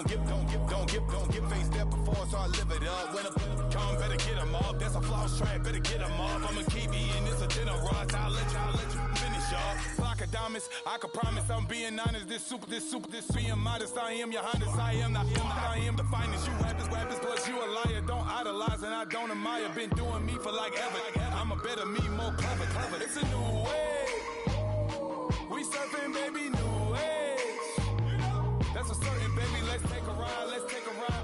Don't get faced that before, so I live it up. When I come, better get them up. That's a floss track, better get them up. I'm a kiwi and it's a dinner rush. I'll let you finish up. Flock of diamonds, I can promise I'm being honest. This being modest. I am your highness. I am the finest. You rappers, plus you a liar. Don't idolize and I don't admire. Been doing me for like ever. I'm a better me, more clever. It's a new way. We surfing, baby, new age. That's a certain, baby. Let's take a ride.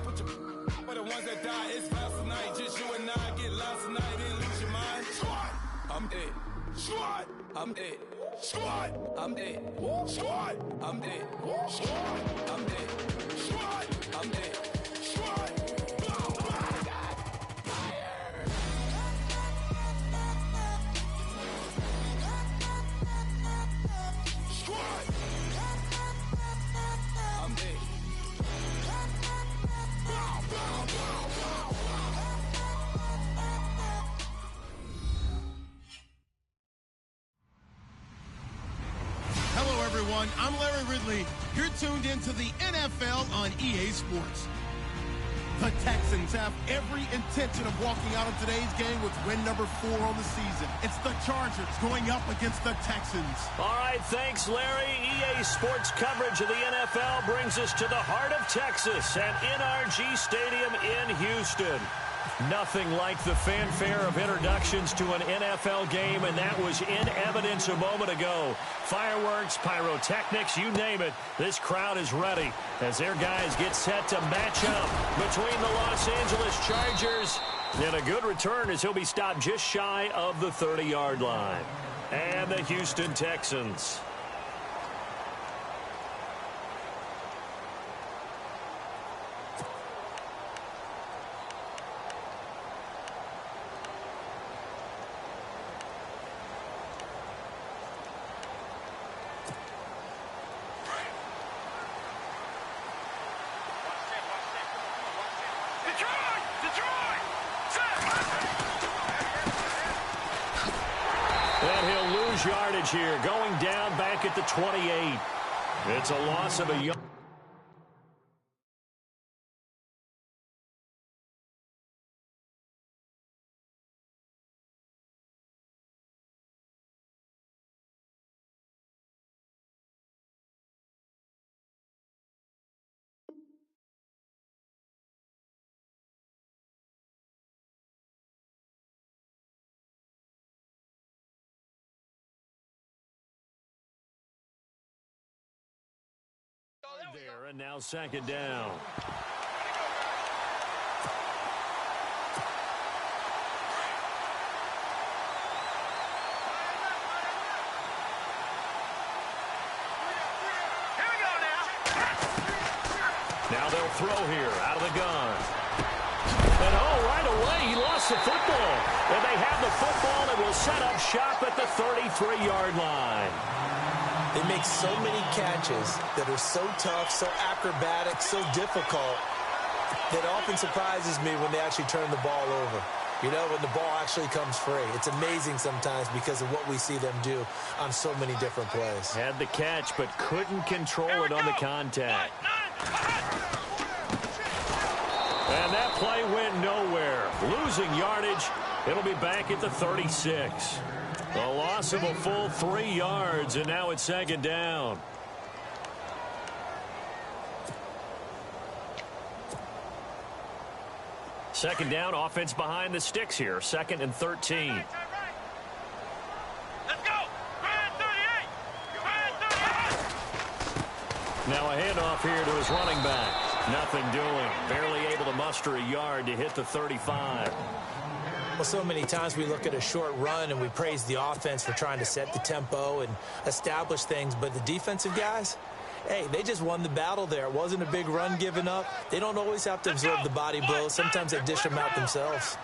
Put your for the ones that die. It's fast tonight. Just you and I get lost tonight and lose your mind. Squad, I'm it. Squad, I'm it. Squad, I'm it. Squad, I'm it. Squad, I'm it. Squad, I'm it. Squad. Hello, everyone. I'm Larry Ridley. You're tuned into the NFL on EA Sports. The Texans have every intention of walking out of today's game with win number 4 on the season. It's the Chargers going up against the Texans. All right, thanks, Larry. EA Sports coverage of the NFL brings us to the heart of Texas at NRG Stadium in Houston. Nothing like the fanfare of introductions to an NFL game, and that was in evidence a moment ago. Fireworks, pyrotechnics, you name it. This crowd is ready as their guys get set to match up between the Los Angeles Chargers. And a good return as he'll be stopped just shy of the 30-yard line. And the Houston Texans. And he'll lose yardage here, going down back at the 28. It's a loss of a yard. There, and now second down. Now they'll throw here out of the gun. And right away he lost the football. And they have the football and will set up shop at the 33-yard line. They make so many catches that are so tough, so acrobatic, so difficult that often surprises me when they actually turn the ball over. You know, when the ball actually comes free. It's amazing sometimes because of what we see them do on so many different plays. Had the catch, but couldn't control it on the contact. And that play went nowhere. Losing yardage. It'll be back at the 36. A loss of a full 3 yards, and now it's second down. Second down, offense behind the sticks here. 2nd and 13. Let's go! Now a handoff here to his running back. Nothing doing. Barely able to muster a yard to hit the 35. Well, so many times we look at a short run and we praise the offense for trying to set the tempo and establish things, but the defensive guys, hey, they just won the battle there. It wasn't a big run given up. They don't always have to absorb the body blows. Sometimes they dish them out themselves.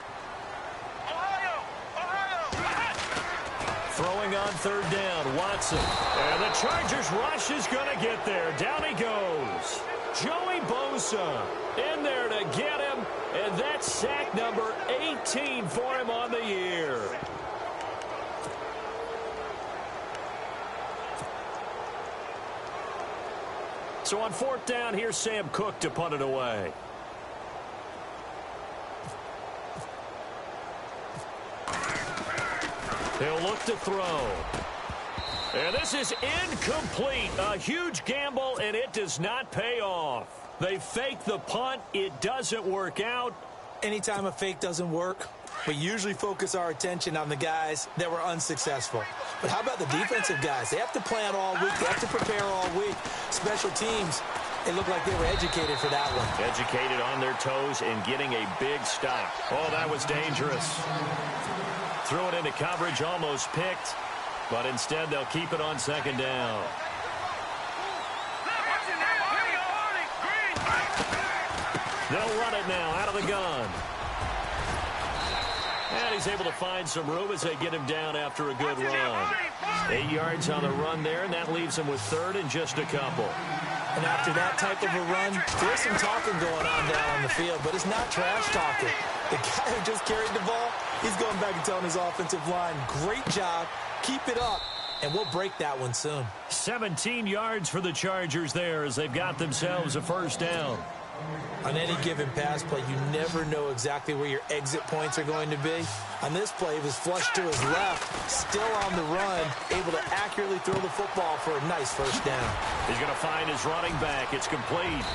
Throwing on third down, Watson. And the Chargers rush is going to get there. Down he goes. Joey Bosa in there to get him. And that's sack number 18 for him on the year. So on 4th down, here's Sam Cook to punt it away. He'll look to throw. And this is incomplete. A huge gamble, and it does not pay off. They fake the punt. It doesn't work out. Anytime a fake doesn't work, we usually focus our attention on the guys that were unsuccessful. But how about the defensive guys? They have to plan all week. They have to prepare all week. Special teams, it looked like they were educated for that one. Educated on their toes and getting a big stop. Oh, that was dangerous. Threw it into coverage, almost picked. But instead, they'll keep it on 2nd down. They'll run it now out of the gun. And he's able to find some room as they get him down after a good run. 8 yards on the run there, and that leaves him with 3rd and just a couple. And after that type of a run, there's some talking going on down on the field, but it's not trash talking. The guy who just carried the ball, he's going back and telling his offensive line, great job, keep it up, and we'll break that one soon. 17 yards for the Chargers there as they've got themselves a 1st down. On any given pass play, you never know exactly where your exit points are going to be. On this play, he was flushed to his left, still on the run, able to accurately throw the football for a nice 1st down. He's going to find his running back. It's complete.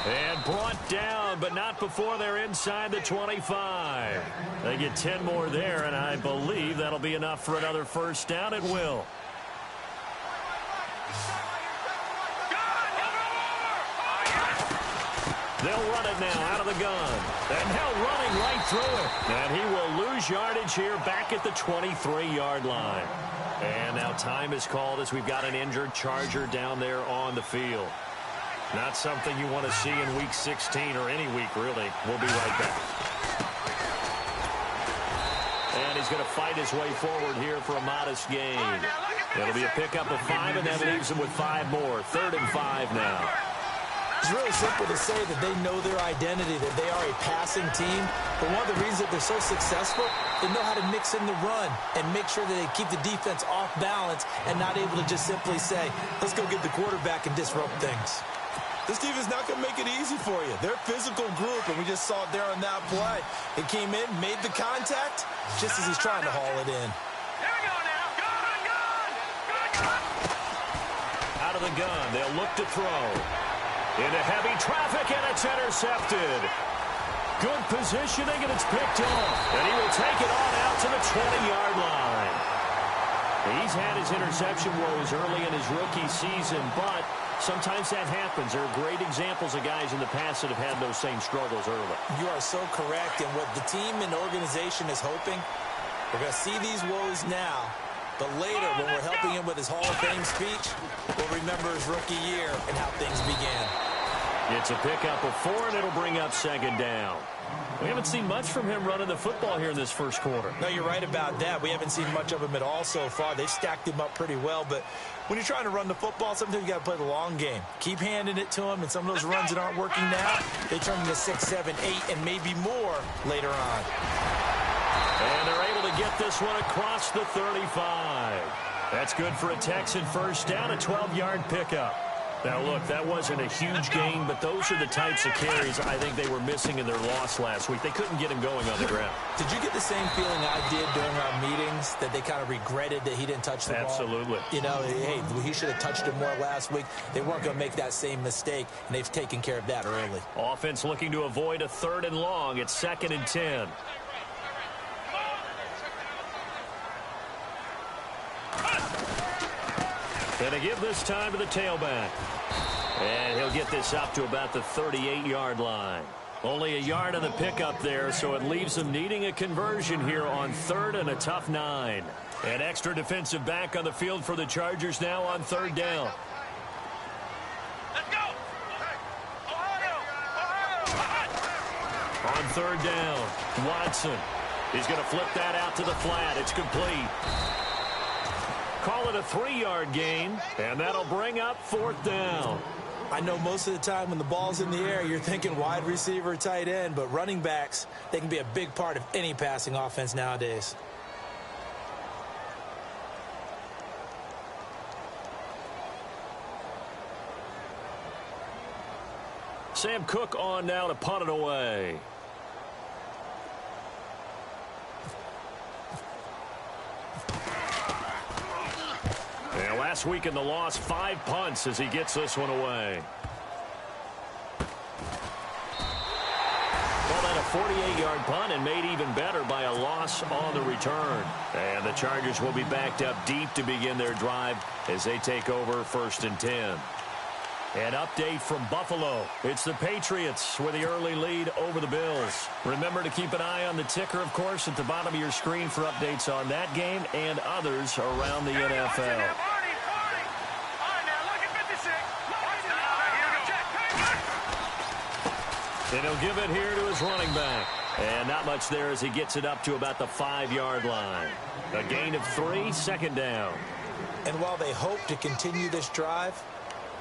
And brought down, but not before they're inside the 25. They get 10 more there, and I believe that'll be enough for another 1st down. It will. They'll run it now out of the gun. And now running right through it. And he will lose yardage here back at the 23-yard line. And now time is called as we've got an injured Charger down there on the field. Not something you want to see in Week 16 or any week, really. We'll be right back. And he's going to fight his way forward here for a modest gain. It'll be a pickup of 5, and that leaves him with 5 more. 3rd and 5 now. It's really simple to say that they know their identity, that they are a passing team. But one of the reasons that they're so successful, they know how to mix in the run and make sure that they keep the defense off balance and not able to just simply say, let's go get the quarterback and disrupt things. This defense is not going to make it easy for you. They're a physical group, and we just saw it there on that play. They came in, made the contact, just as he's trying to haul it in. Here we go now. Gun. Out of the gun, they'll look to throw. Into heavy traffic, and it's intercepted. Good positioning, and it's picked off. And he will take it on out to the 20-yard line. He's had his interception woes early in his rookie season, but sometimes that happens. There are great examples of guys in the past that have had those same struggles early. You are so correct, and what the team and organization is hoping, we're going to see these woes now. But later, when we're helping him with his Hall of Fame speech, we'll remember his rookie year and how things began. It's a pickup of 4, and it'll bring up 2nd down. We haven't seen much from him running the football here in this first quarter. No, you're right about that. We haven't seen much of him at all so far. They've stacked him up pretty well. But when you're trying to run the football, sometimes you got to play the long game. Keep handing it to him, and some of those runs that aren't working now, they turn into 6, 7, 8, and maybe more later on. And they're able to get this one across the 35. That's good for a Texan 1st down, a 12-yard pickup. Now, look, that wasn't a huge gain, but those are the types of carries I think they were missing in their loss last week. They couldn't get him going on the ground. Did you get the same feeling I did during our meetings, that they kind of regretted that he didn't touch the ball? Absolutely. You know, hey, he should have touched it more last week. They weren't going to make that same mistake, and they've taken care of that early. Offense looking to avoid a 3rd and long. It's 2nd and 10. And they give this time to the tailback. And he'll get this up to about the 38-yard line. Only a yard on the pickup there, so it leaves them needing a conversion here on 3rd and a tough 9. An extra defensive back on the field for the Chargers now on 3rd down. Let's go. On 3rd down, Watson. He's going to flip that out to the flat. It's complete. Call it a 3-yard gain, and that'll bring up 4th down. I know most of the time when the ball's in the air, you're thinking wide receiver, tight end, but running backs, they can be a big part of any passing offense nowadays. Sam Cook on now to punt it away. And last week in the loss, 5 punts as he gets this one away. Well, that a 48-yard punt and made even better by a loss on the return. And the Chargers will be backed up deep to begin their drive as they take over 1st and 10. An update from Buffalo. It's the Patriots with the early lead over the Bills. Remember to keep an eye on the ticker, of course, at the bottom of your screen for updates on that game and others around the NFL. And he'll give it here to his running back. And not much there as he gets it up to about the 5-yard line. A gain of 3, 2nd down. And while they hope to continue this drive,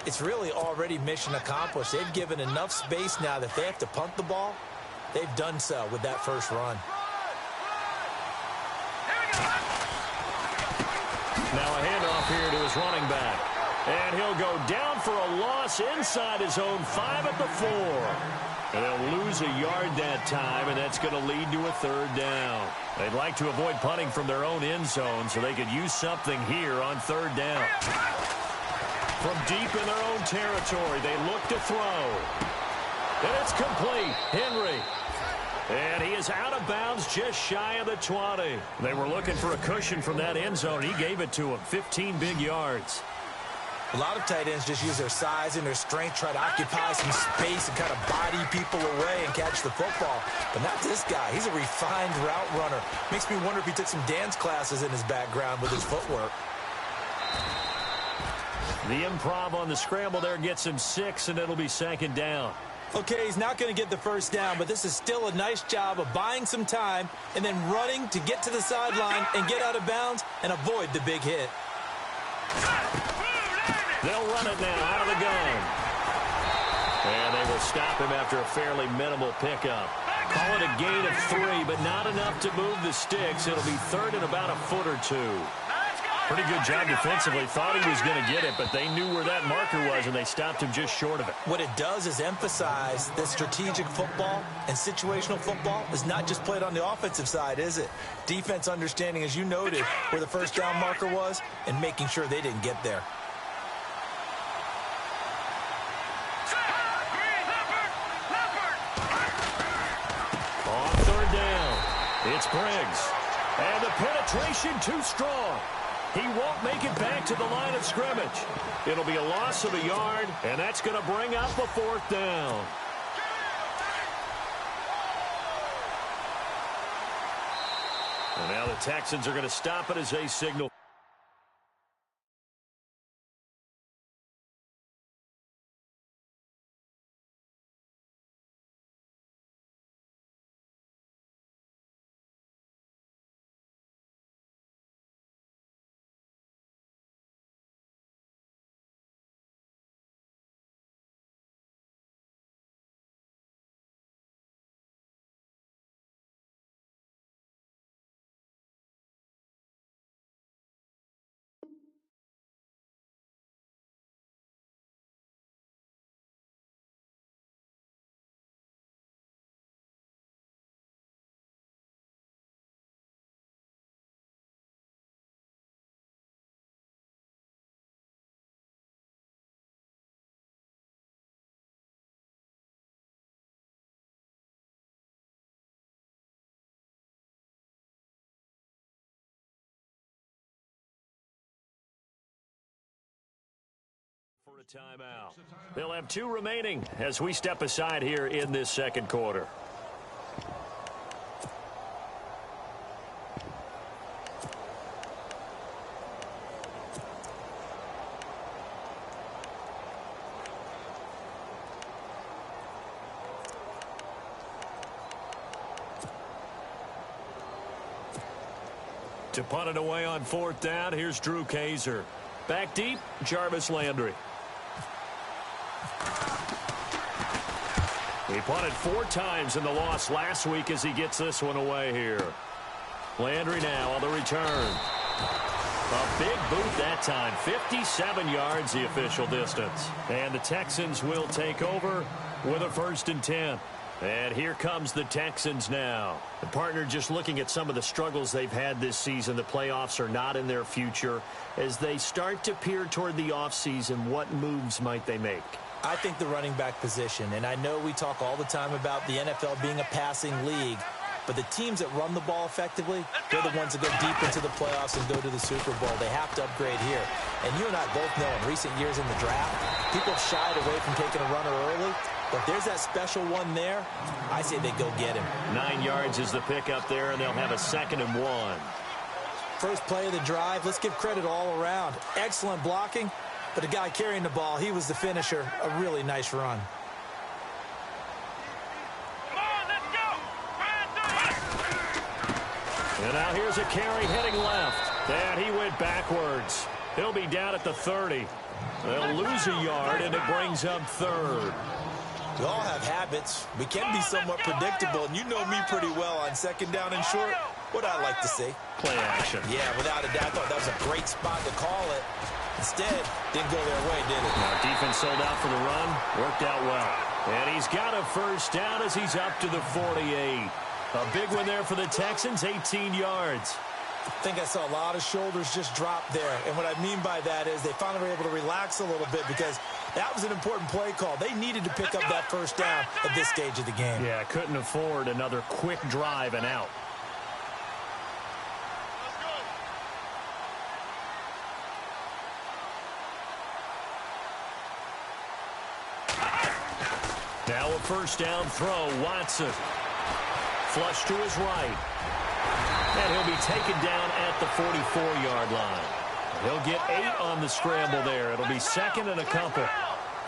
it's really already mission accomplished. They've given enough space now that they have to punt the ball. They've done so with that first run. Now a handoff here to his running back. And he'll go down for a loss inside his own 5 at the 4. And they'll lose a yard that time, and that's going to lead to a 3rd down. They'd like to avoid punting from their own end zone so they could use something here on 3rd down. From deep in their own territory, they look to throw. And it's complete. Henry. And he is out of bounds just shy of the 20. They were looking for a cushion from that end zone. He gave it to him. 15 big yards. A lot of tight ends just use their size and their strength, try to occupy some space and kind of body people away and catch the football. But not this guy. He's a refined route runner. Makes me wonder if he took some dance classes in his background with his footwork. The improv on the scramble there gets him 6, and it'll be 2nd down. Okay, he's not going to get the first down, but this is still a nice job of buying some time and then running to get to the sideline and get out of bounds and avoid the big hit. They'll run it now out of the gun. And they will stop him after a fairly minimal pickup. Call it a gain of 3, but not enough to move the sticks. It'll be 3rd and about a foot or 2. Pretty good job defensively. Thought he was going to get it, but they knew where that marker was, and they stopped him just short of it. What it does is emphasize that strategic football and situational football is not just played on the offensive side, is it? Defense understanding, as you noted, where the first down marker was and making sure they didn't get there. On 3rd down, it's Briggs. And the penetration too strong. He won't make it back to the line of scrimmage. It'll be a loss of a yard, and that's going to bring up a 4th down. And now the Texans are going to stop it as they signal. For a timeout. They'll have 2 remaining as we step aside here in this 2nd quarter. To punt it away on 4th down, here's Drew Kaiser. Back deep, Jarvis Landry. He punted 4 times in the loss last week as he gets this one away here. Landry now on the return. A big boot that time. 57 yards the official distance. And the Texans will take over with a 1st and 10. And here comes the Texans now. The partner, just looking at some of the struggles they've had this season. The playoffs are not in their future. As they start to peer toward the offseason, what moves might they make? I think the running back position, and I know we talk all the time about the NFL being a passing league, but the teams that run the ball effectively, they're the ones that go deep into the playoffs and go to the Super Bowl. They have to upgrade here. And you and I both know in recent years in the draft, people have shied away from taking a runner early. But there's that special one there. I say they go get him. 9 yards is the pickup there, and they'll have a 2nd and 1. First play of the drive. Let's give credit all around. Excellent blocking. But the guy carrying the ball, he was the finisher. A really nice run. Come on, let's go. And now here's a carry heading left. And he went backwards. He'll be down at the 30. They'll lose a yard, and it brings up 3rd. We all have habits. We can be somewhat predictable, and you know me pretty well on 2nd down and short. What I like to see. Play action. Yeah, without a doubt. I thought that was a great spot to call it. Instead, didn't go their way, did it? Now, defense sold out for the run. Worked out well. And he's got a 1st down as he's up to the 48. A big one there for the Texans, 18 yards. I think I saw a lot of shoulders just drop there. And what I mean by that is they finally were able to relax a little bit because that was an important play call. They needed to pick up that 1st down at this stage of the game. Yeah, couldn't afford another quick drive and out. Now a 1st down throw. Watson. Flush to his right. And he'll be taken down at the 44-yard line. He'll get 8 on the scramble there. It'll be 2nd and a couple.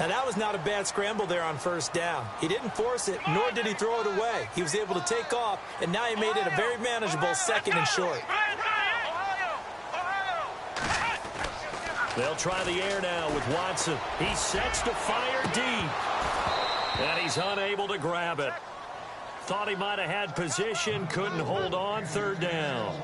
Now, that was not a bad scramble there on 1st down. He didn't force it, nor did he throw it away. He was able to take off, and now he made it a very manageable 2nd and short. They'll try the air now with Watson. He sets to fire deep. And he's unable to grab it. Thought he might have had position, couldn't hold on. 3rd down.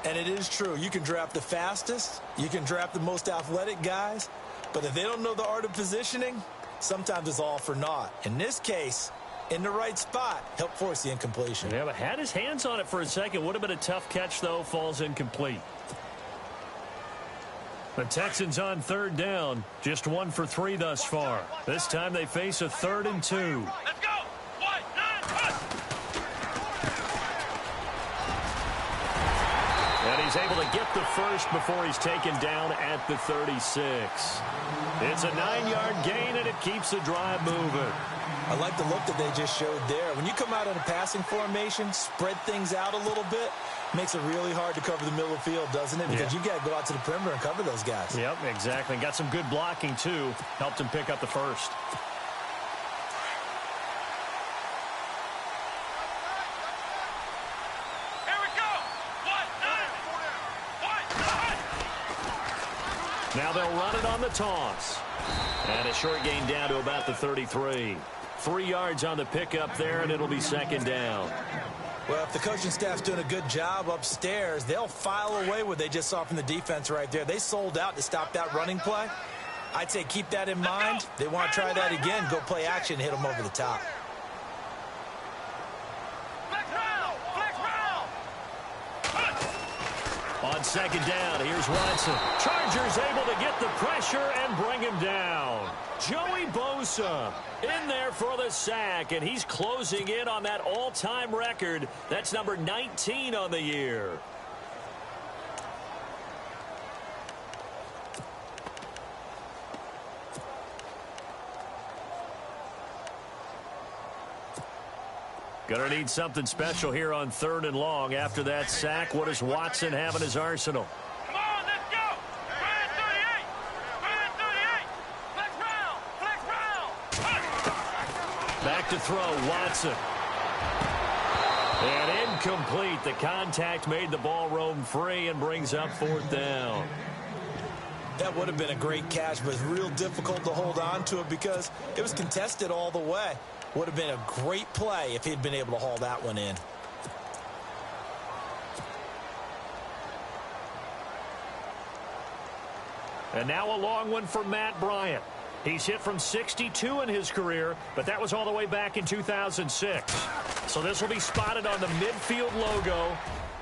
And it is true. You can draft the fastest. You can draft the most athletic guys. But if they don't know the art of positioning, sometimes it's all for naught. In this case, in the right spot, help force the incompletion. Yeah, but had his hands on it for a second. Would have been a tough catch, though. Falls incomplete. The Texans on 3rd down. Just 1 for 3 thus far. This time they face a 3rd and 2. Let's go. 1, 9, 1. And he's able to get the 1st before he's taken down at the 36. It's a 9-yard gain, and it keeps the drive moving. I like the look that they just showed there. When you come out in a passing formation, spread things out a little bit, makes it really hard to cover the middle of the field, doesn't it? Because you got to go out to the perimeter and cover those guys. Yep, exactly. Got some good blocking, too. Helped him pick up the 1st. Here we go. 1, 9. Now they'll run it on the toss. And a short gain down to about the 33. 3 yards on the pickup there, and it'll be 2nd down. Well, if the coaching staff's doing a good job upstairs, they'll file away what they just saw from the defense right there. They sold out to stop that running play. I'd say keep that in mind. They want to try that again, go play action, hit them over the top. On 2nd down, here's Watson. Chargers able to get the pressure and bring him down. Joey Bosa in there for the sack, and he's closing in on that all-time record. That's number 19 on the year. Gonna need something special here on 3rd and long. After that sack, what does Watson have in his arsenal? Come on, let's go. Fire 38. Fire 38. Flex round. Back to throw, Watson. And incomplete. The contact made the ball roam free and brings up 4th down. That would have been a great catch, but it's real difficult to hold on to it because it was contested all the way. Would have been a great play if he'd been able to haul that one in. And now a long one for Matt Bryant. He's hit from 62 in his career, but that was all the way back in 2006. So this will be spotted on the midfield logo.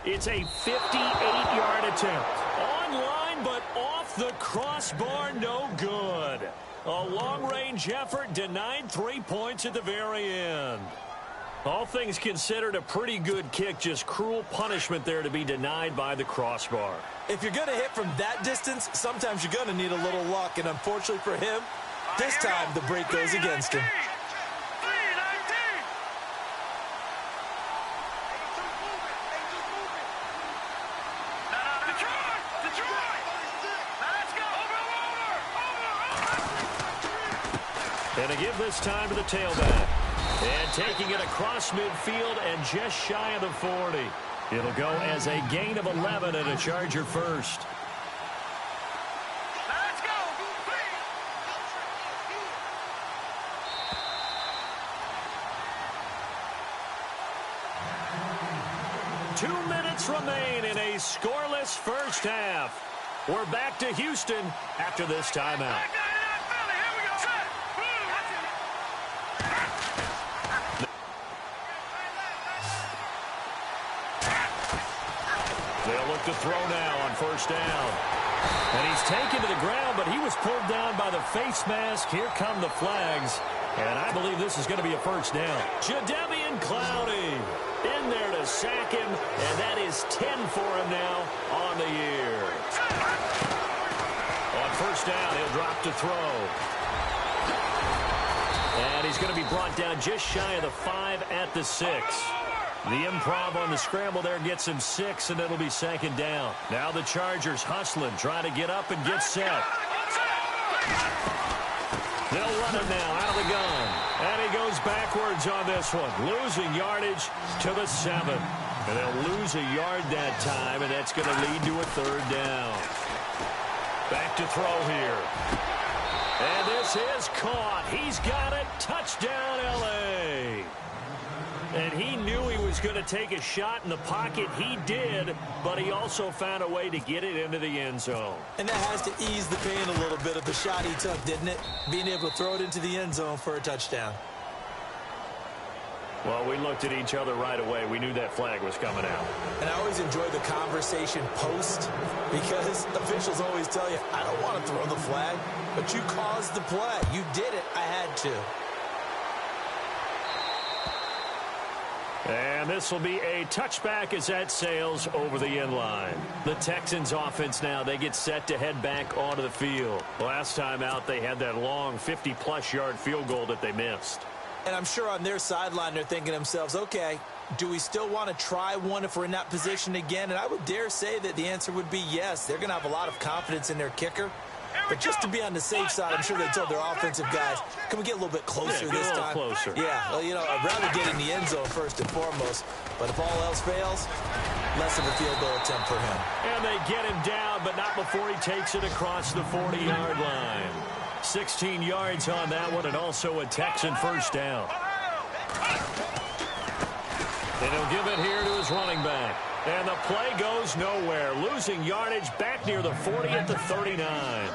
It's a 58-yard attempt. On line, but off the crossbar, no good. A long-range effort denied 3 points at the very end. All things considered, a pretty good kick, just cruel punishment there to be denied by the crossbar. If you're going to hit from that distance, sometimes you're going to need a little luck, and unfortunately for him, this time the break goes against him. And to give this time to the tailback. And taking it across midfield and just shy of the 40. It'll go as a gain of 11 and a Charger first. Let's go. 2 minutes remain in a scoreless first half. We're back to Houston after this timeout. They'll look to throw now on first down. And he's taken to the ground, but he was pulled down by the face mask. Here come the flags. And I believe this is going to be a first down. Jadeveon Clowney in there to sack him, and that is 10 for him now on the year. On first down, he'll drop to throw. And he's going to be brought down just shy of the 5 at the 6. The improv on the scramble there gets him 6, and it'll be second down. Now the Chargers hustling, trying to get up and get set. They'll run it now out of the gun. And he goes backwards on this one, losing yardage to the 7. And they'll lose a yard that time, and that's going to lead to a third down. Back to throw here. And this is caught. He's got it. Touchdown, L.A. And he knew he was going to take a shot in the pocket. He did, but he also found a way to get it into the end zone. And that has to ease the pain a little bit of the shot he took, didn't it? Being able to throw it into the end zone for a touchdown. Well, we looked at each other right away. We knew that flag was coming out. And I always enjoy the conversation post because officials always tell you, I don't want to throw the flag, but you caused the play. You did it. I had to. And this will be a touchback as that sails over the end line. The Texans offense now, they get set to head back onto the field. Last time out, they had that long 50-plus yard field goal that they missed. And I'm sure on their sideline, they're thinking to themselves, okay, do we still want to try one if we're in that position again? And I would dare say that the answer would be yes. They're going to have a lot of confidence in their kicker. But just to be on the safe side, I'm sure they told their offensive guys, can we get a little bit closer this time? Closer. Yeah, well, you know, I'd rather get in the end zone first and foremost. But if all else fails, less of a field goal attempt for him. And they get him down, but not before he takes it across the 40-yard line. 16 yards on that one, and also a Texan first down. And he'll give it here to his running back. And the play goes nowhere. Losing yardage back near the 40 at the 39.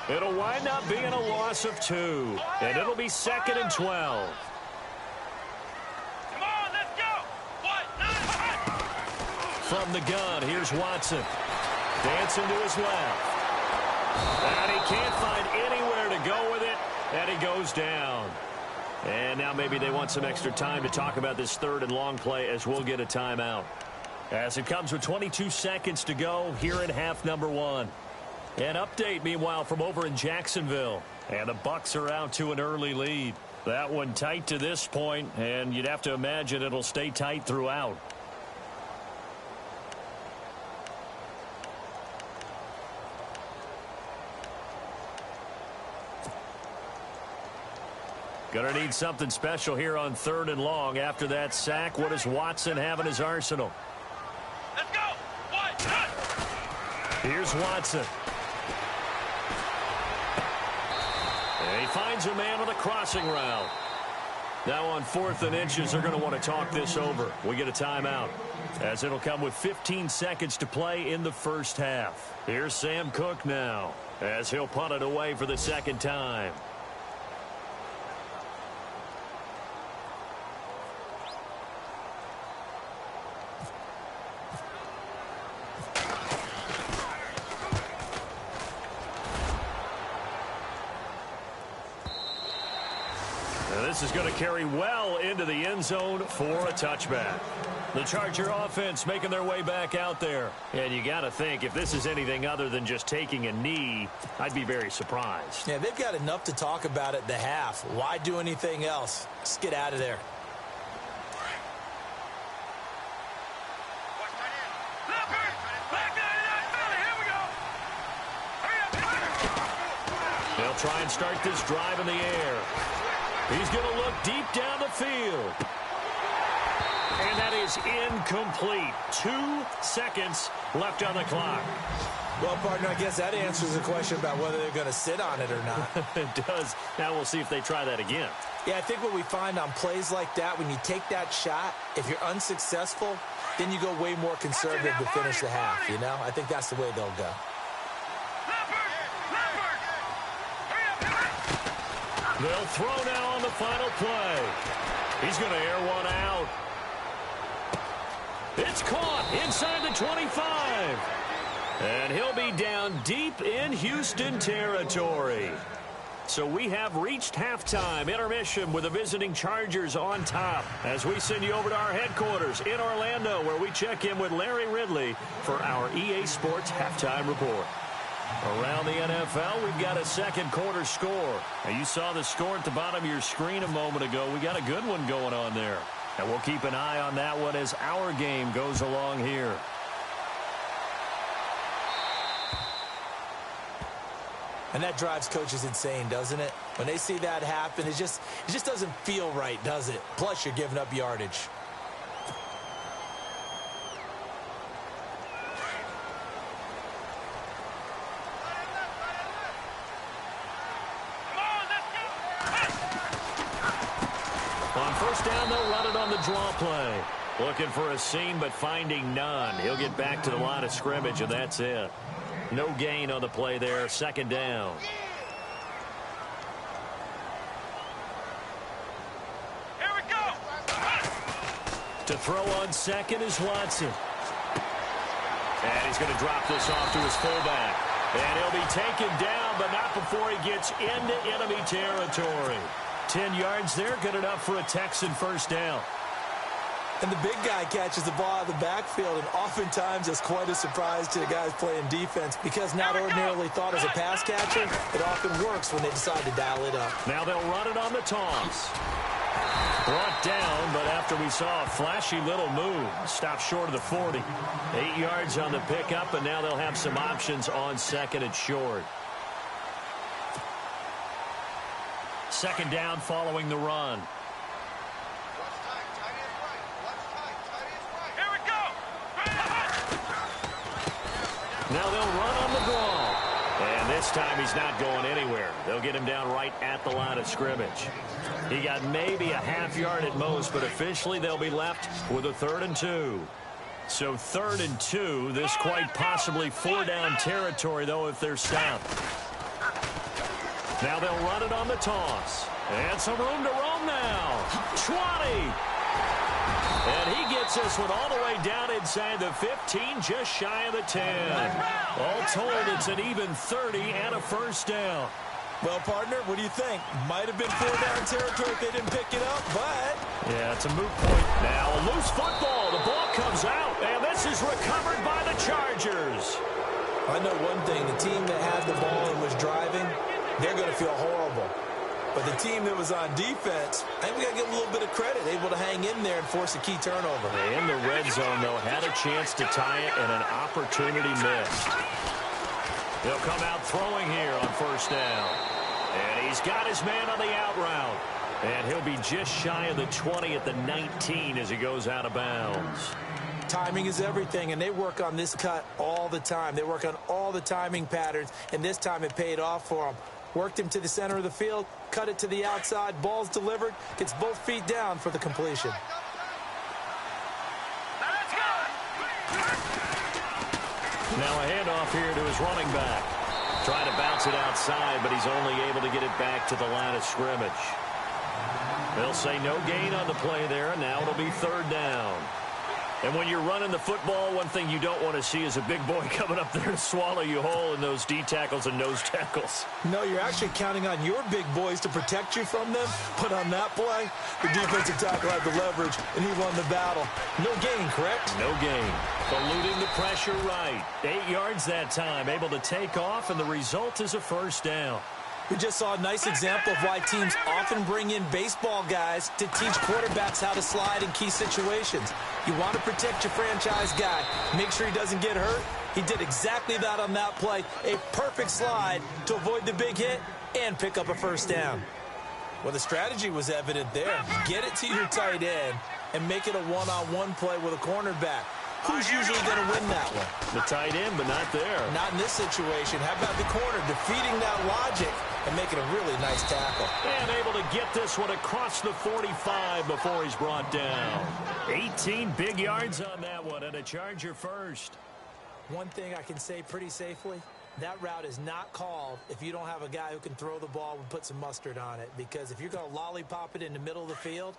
It'll wind up being a loss of 2. And it'll be 2nd and 12. Come on, let's go. From the gun, here's Watson. Dancing to his left. And he can't find anywhere to go with it. And he goes down. And now maybe they want some extra time to talk about this third and long play as we'll get a timeout. As it comes with 22 seconds to go here in half number 1. An update, meanwhile, from over in Jacksonville. And the Bucs are out to an early lead. That one tight to this point, and you'd have to imagine it'll stay tight throughout. Gonna need something special here on 3rd and long. After that sack, what does Watson have in his arsenal? Let's go. Here's Watson. And he finds a man on the crossing route. Now on 4th and inches, they're going to want to talk this over. We get a timeout, as it'll come with 15 seconds to play in the first half. Here's Sam Cook now. as he'll punt it away for the second time. This is going to carry well into the end zone for a touchback. The Charger offense making their way back out there. And you got to think, if this is anything other than just taking a knee, I'd be very surprised. Yeah, they've got enough to talk about at the half. Why do anything else? Just get out of there. They'll try and start this drive in the air. He's going to look deep down the field. And that is incomplete. 2 seconds left on the clock. Well, partner, I guess that answers the question about whether they're going to sit on it or not. It does. Now we'll see if they try that again. Yeah, I think what we find on plays like that, when you take that shot, if you're unsuccessful, then you go way more conservative to finish the half, you know? I think that's the way they'll go. They'll throw now on the final play. He's going to air one out. It's caught inside the 25. And he'll be down deep in Houston territory. So we have reached halftime intermission with the visiting Chargers on top as we send you over to our headquarters in Orlando, where we check in with Larry Ridley for our EA Sports Halftime Report. Around the NFL, we've got a second quarter score. Now, you saw the score at the bottom of your screen a moment ago. We got a good one going on there. And we'll keep an eye on that one as our game goes along here. And that drives coaches insane, doesn't it? When they see that happen, it just doesn't feel right, does it? Plus, you're giving up yardage. On first down, they'll run it on the draw play. Looking for a seam, but finding none. He'll get back to the line of scrimmage, and that's it. No gain on the play there. Second down. Here we go. To throw on second is Watson. And he's going to drop this off to his fullback. And he'll be taken down, but not before he gets into enemy territory. 10 yards there, good enough for a Texan first down. And the big guy catches the ball out of the backfield, and oftentimes that's quite a surprise to the guys playing defense, because not ordinarily thought as a pass catcher, it often works when they decide to dial it up. Now they'll run it on the toss. Brought down, but after we saw a flashy little move, stopped short of the 40. 8 yards on the pickup, and now they'll have some options on second and short. Second down following the run. Now they'll run on the draw. And this time he's not going anywhere. They'll get him down right at the line of scrimmage. He got maybe a half yard at most, but officially they'll be left with a 3rd and 2. So 3rd and 2, this quite possibly 4-down territory, though, if they're stopped. Now they'll run it on the toss. And some room to roam now. 20. And he gets this one all the way down inside the 15, just shy of the 10. All told, it's an even 30 and a first down. Well, partner, what do you think? Might have been 4-down territory if they didn't pick it up, but... Yeah, it's a moot point. Now a loose football. The ball comes out, and this is recovered by the Chargers. I know one thing. The team that had the ball and was driving, they're going to feel horrible. But the team that was on defense, I think we got to give them a little bit of credit, able to hang in there and force a key turnover. In the red zone, though, had a chance to tie it and an opportunity missed. They'll come out throwing here on first down. And he's got his man on the out route. And he'll be just shy of the 20 at the 19 as he goes out of bounds. Timing is everything, and they work on this cut all the time. They work on all the timing patterns, and this time it paid off for them. Worked him to the center of the field, cut it to the outside, ball's delivered, gets both feet down for the completion. Now a handoff here to his running back. Trying to bounce it outside, but he's only able to get it back to the line of scrimmage. They'll say no gain on the play there, and now it'll be third down. And when you're running the football, one thing you don't want to see is a big boy coming up there to swallow you whole in those D tackles and nose tackles. No, you're actually counting on your big boys to protect you from them. But on that play, the defensive tackle had the leverage, and he won the battle. No gain, correct? No gain. Eluding the pressure right. 8 yards that time, able to take off, and the result is a first down. We just saw a nice example of why teams often bring in baseball guys to teach quarterbacks how to slide in key situations. You want to protect your franchise guy. Make sure he doesn't get hurt. He did exactly that on that play. A perfect slide to avoid the big hit and pick up a first down. Well, the strategy was evident there. Get it to your tight end and make it a one-on-one play with a cornerback. Who's usually going to win that one? The tight end, but not there. Not in this situation. How about the corner defeating that logic and making a really nice tackle? And able to get this one across the 45 before he's brought down. 18 big yards on that one, and a Charger first. One thing I can say pretty safely, that route is not called if you don't have a guy who can throw the ball and put some mustard on it. Because if you're going to lollipop it in the middle of the field,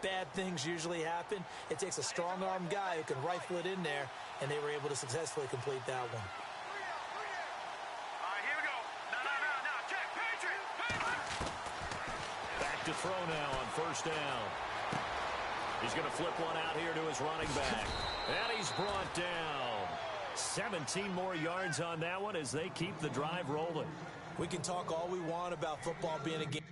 bad things usually happen. It takes a strong-arm guy who can rifle it in there, and they were able to successfully complete that one. All right, here we go. No, check. Patriot. Back to throw now on first down. He's going to flip one out here to his running back. And he's brought down. 17 more yards on that one as they keep the drive rolling. We can talk all we want about football being a game.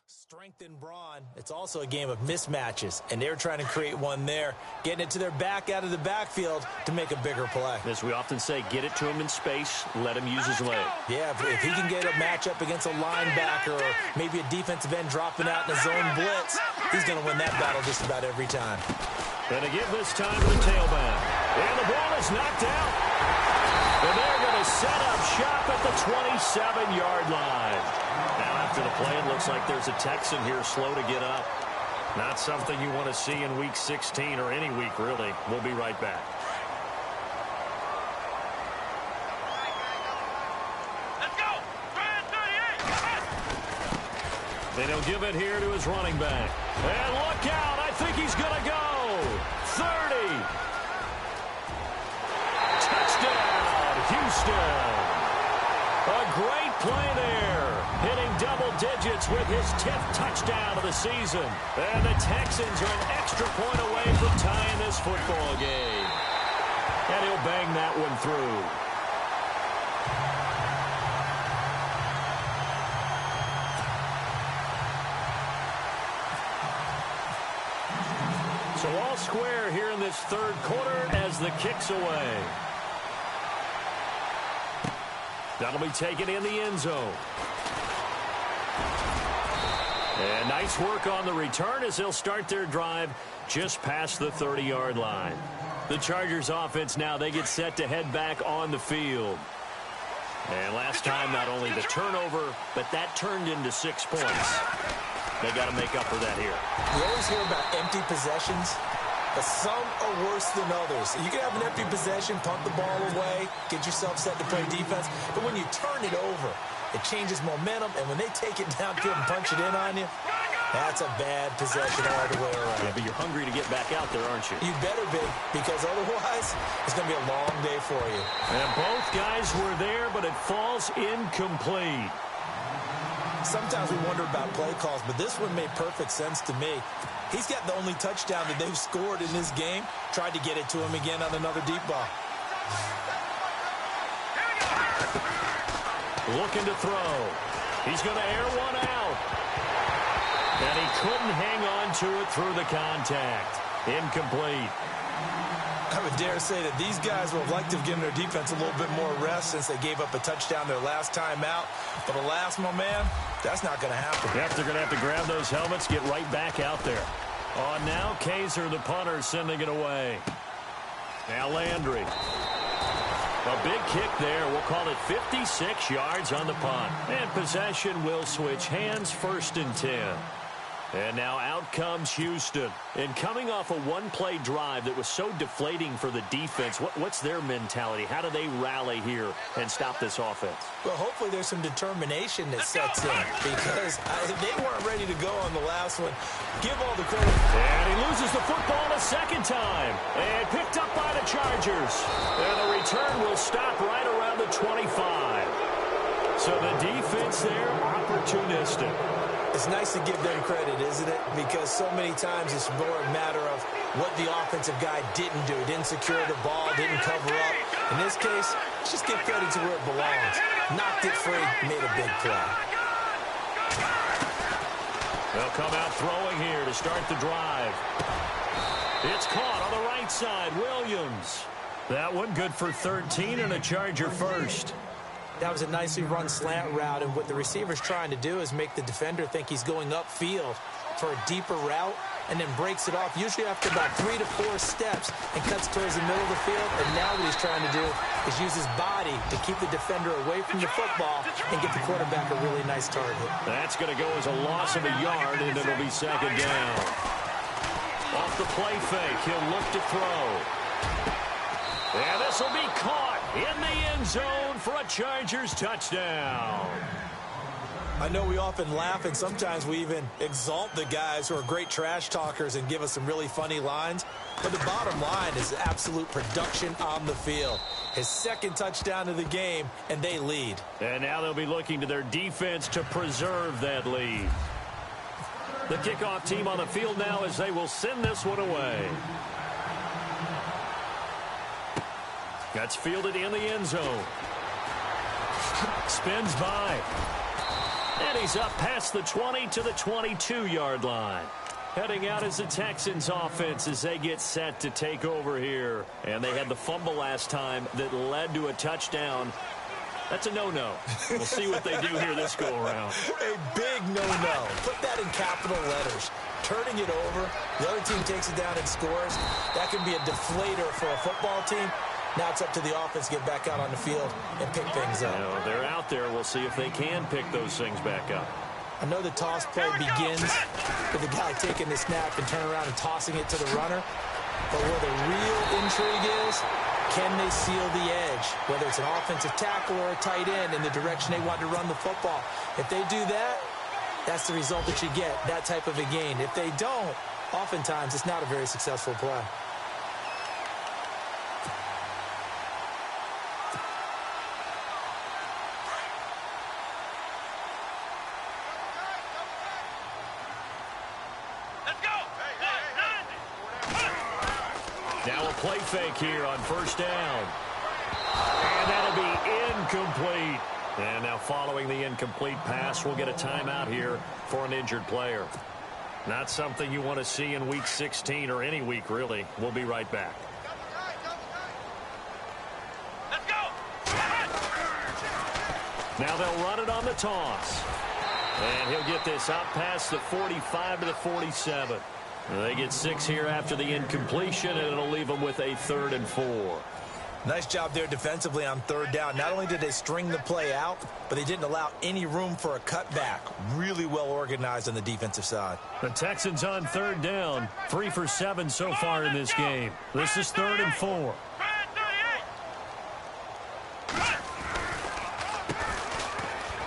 Strength and brawn. It's also a game of mismatches, and they're trying to create one there, getting it to their back out of the backfield to make a bigger play. As we often say, get it to him in space, let him use his leg. Yeah, if he can get a matchup against a linebacker or maybe a defensive end dropping out in a zone blitz, he's going to win that battle just about every time. And to give this time to the tailback. And the ball is knocked out. And they're going to set up shop at the 27-yard line. Now after the play, it looks like there's a Texan here slow to get up. Not something you want to see in Week 16 or any week, really. We'll be right back. Let's go. Brand 38. Then he'll give it here to his running back. And look out. I think he's going to go. 30. Touchdown, Houston. A great play there. Hitting double digits with his 10th touchdown of the season. And the Texans are an extra point away from tying this football game. And he'll bang that one through. So all square here in this third quarter as the kick's away. That'll be taken in the end zone. And nice work on the return as they'll start their drive just past the 30-yard line. The Chargers offense now, they get set to head back on the field. And last time, not only the turnover, but that turned into 6 points. They got to make up for that here. We always hear about empty possessions, but some are worse than others. You can have an empty possession, punt the ball away, get yourself set to play defense, but when you turn it over, it changes momentum, and when they take it downfield and punch it in on you, that's a bad possession all the way around. Yeah, but you're hungry to get back out there, aren't you? You better be, because otherwise, it's going to be a long day for you. And both guys were there, but it falls incomplete. Sometimes we wonder about play calls, but this one made perfect sense to me. He's got the only touchdown that they've scored in this game. Tried to get it to him again on another deep ball. Looking to throw. He's going to air one out. And he couldn't hang on to it through the contact. Incomplete. I would dare say that these guys would have liked to have given their defense a little bit more rest since they gave up a touchdown their last time out. But alas, my man, that's not going to happen. Yep, they're going to have to grab those helmets, get right back out there. On now, Kaiser, the punter, sending it away. Now Landry. A big kick there. We'll call it 56 yards on the punt. And possession will switch hands, 1st and 10. And now out comes Houston. And coming off a one-play drive that was so deflating for the defense, what's their mentality? How do they rally here and stop this offense? Well, hopefully there's some determination that sets in because they weren't ready to go on the last one. Give all the credit. And he loses the football a second time. And picked up by the Chargers. And the return will stop right around the 25. So the defense there, opportunistic. It's nice to give them credit, isn't it? Because so many times it's more a matter of what the offensive guy didn't do. Didn't secure the ball, didn't cover up. In this case, just give credit to where it belongs. Knocked it free, made a big play. They'll come out throwing here to start the drive. It's caught on the right side, Williams. That one good for 13 and a Charger first. That was a nicely run slant route, and what the receiver's trying to do is make the defender think he's going upfield for a deeper route and then breaks it off, usually after about 3 to 4 steps, and cuts towards the middle of the field. And now what he's trying to do is use his body to keep the defender away from the football and get the quarterback a really nice target. That's going to go as a loss of a yard, and it'll be 2nd down. Off the play fake, he'll look to throw. And this will be caught in the end zone for a Chargers touchdown. I know we often laugh, and sometimes we even exalt the guys who are great trash talkers and give us some really funny lines. But the bottom line is absolute production on the field. His 2nd touchdown of the game, and they lead. And now they'll be looking to their defense to preserve that lead. The kickoff team on the field now as they will send this one away. That's fielded in the end zone. Spins by. And he's up past the 20 to the 22-yard line. Heading out as the Texans offense as they get set to take over here. And they had the fumble last time that led to a touchdown. That's a no-no. We'll see what they do here this go-around. A big no-no. Put that in capital letters. Turning it over, the other team takes it down and scores. That can be a deflator for a football team. Now it's up to the offense to get back out on the field and pick things up. You know, they're out there. We'll see if they can pick those things back up. I know the toss play begins with the guy taking the snap and turning around and tossing it to the runner. But where the real intrigue is, can they seal the edge? Whether it's an offensive tackle or a tight end in the direction they want to run the football. If they do that, that's the result that you get, that type of a gain. If they don't, oftentimes it's not a very successful play. Now a play fake here on 1st down. And that'll be incomplete. And now following the incomplete pass, we'll get a timeout here for an injured player. Not something you want to see in Week 16 or any week, really. We'll be right back. Let's go! Now they'll run it on the toss. And he'll get this out past the 45 to the 47. They get 6 here after the incompletion, and it'll leave them with a 3rd and 4. Nice job there defensively on 3rd down. Not only did they string the play out, but they didn't allow any room for a cutback. Really well organized on the defensive side. The Texans on 3rd down. 3 for 7 so far in this game. This is 3rd and 4.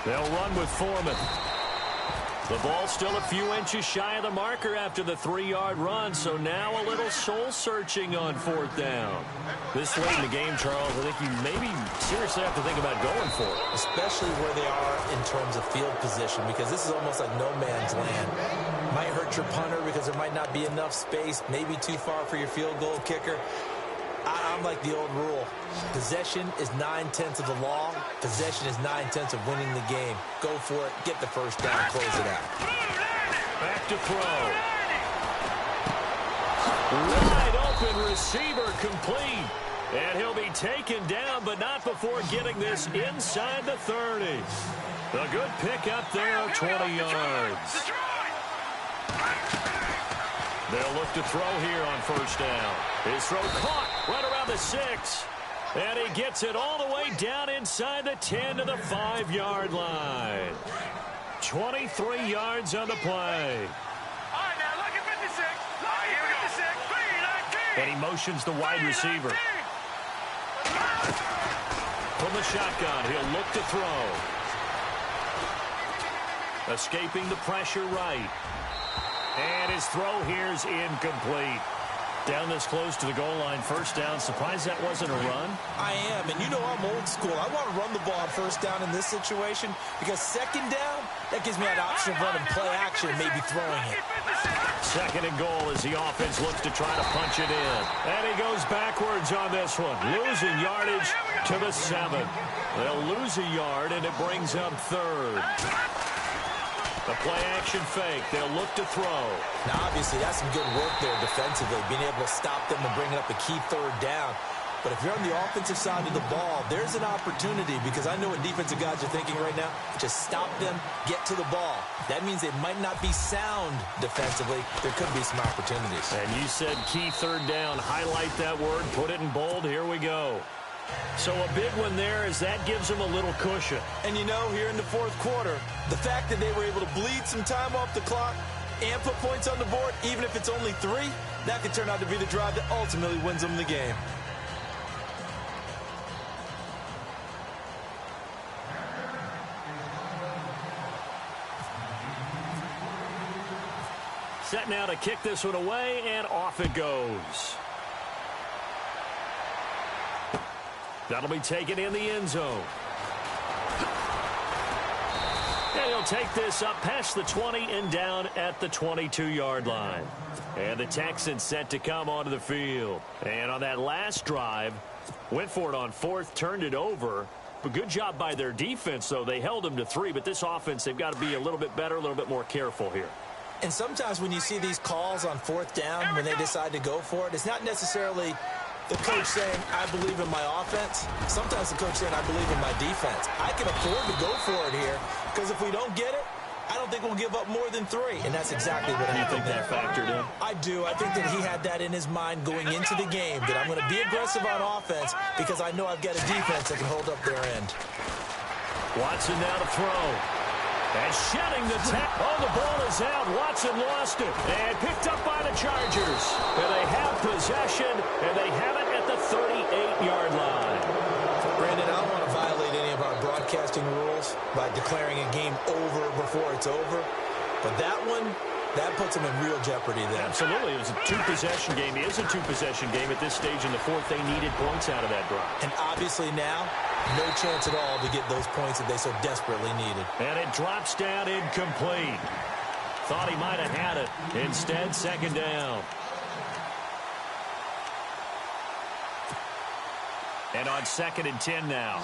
They'll run with Foreman. The ball still a few inches shy of the marker after the 3-yard run, so now a little soul-searching on 4th down. This late in the game, Charles, I think you maybe seriously have to think about going for it. Especially where they are in terms of field position, because this is almost like no man's land. Might hurt your punter because there might not be enough space, maybe too far for your field goal kicker. I'm like the old rule. Possession is 9/10 of the law. Possession is 9/10 of winning the game. Go for it. Get the 1st down. Close it out. Back to throw. Wide open receiver complete. And he'll be taken down, but not before getting this inside the 30. A good pickup there of 20 yards. They'll look to throw here on 1st down. His throw caught right around the 6. And he gets it all the way down inside the 10 to the 5-yard line. 23 yards on the play. All right, now look at 56. Look at 56. And he motions the wide receiver. From the shotgun, he'll look to throw. Escaping the pressure right. And his throw here is incomplete. Down this close to the goal line, first down. Surprised that wasn't a run? I am, and you know I'm old school. I want to run the ball on first down in this situation because second down, that gives me an option of running play action, maybe throwing it. Second and goal as the offense looks to try to punch it in. And he goes backwards on this one, losing yardage to the 7. They'll lose a yard, and it brings up third. The play-action fake. They'll look to throw. Now, obviously, that's some good work there defensively, being able to stop them and bring up a key third down. But if you're on the offensive side of the ball, there's an opportunity because I know what defensive guys are thinking right now. Just stop them, get to the ball. That means they might not be sound defensively. There could be some opportunities. And you said key third down. Highlight that word. Put it in bold. Here we go. So a big one there as that gives them a little cushion. And you know, here in the fourth quarter, the fact that they were able to bleed some time off the clock and put points on the board, even if it's only 3, that could turn out to be the drive that ultimately wins them the game. Set now to kick this one away, and off it goes. That'll be taken in the end zone. And he'll take this up past the 20 and down at the 22-yard line. And the Texans set to come onto the field. And on that last drive, went for it on fourth, turned it over. But good job by their defense, though. They held them to 3, but this offense, they've got to be a little bit better, a little bit more careful here. And sometimes when you see these calls on fourth down, when they decide to go for it, it's not necessarily the coach saying, I believe in my offense. Sometimes the coach saying, I believe in my defense. I can afford to go for it here because if we don't get it, I don't think we'll give up more than 3. And that's exactly what happened there. You think that factored in? I do. I think that he had that in his mind going into the game, that I'm going to be aggressive on offense because I know I've got a defense that can hold up their end. Watson now to throw. And shedding the tackle. Oh, the ball is out. Watson lost it. And picked up by the Chargers. And they have possession, and they have it at the 38-yard line. Brandon, I don't want to violate any of our broadcasting rules by declaring a game over before it's over. But that one, that puts them in real jeopardy there. Absolutely. It was a 2-possession game. It is a 2-possession game at this stage in the fourth. They needed points out of that drive. And obviously now, no chance at all to get those points that they so desperately needed. And it drops down incomplete. Thought he might have had it. Instead, second down. And on 2nd and 10 now.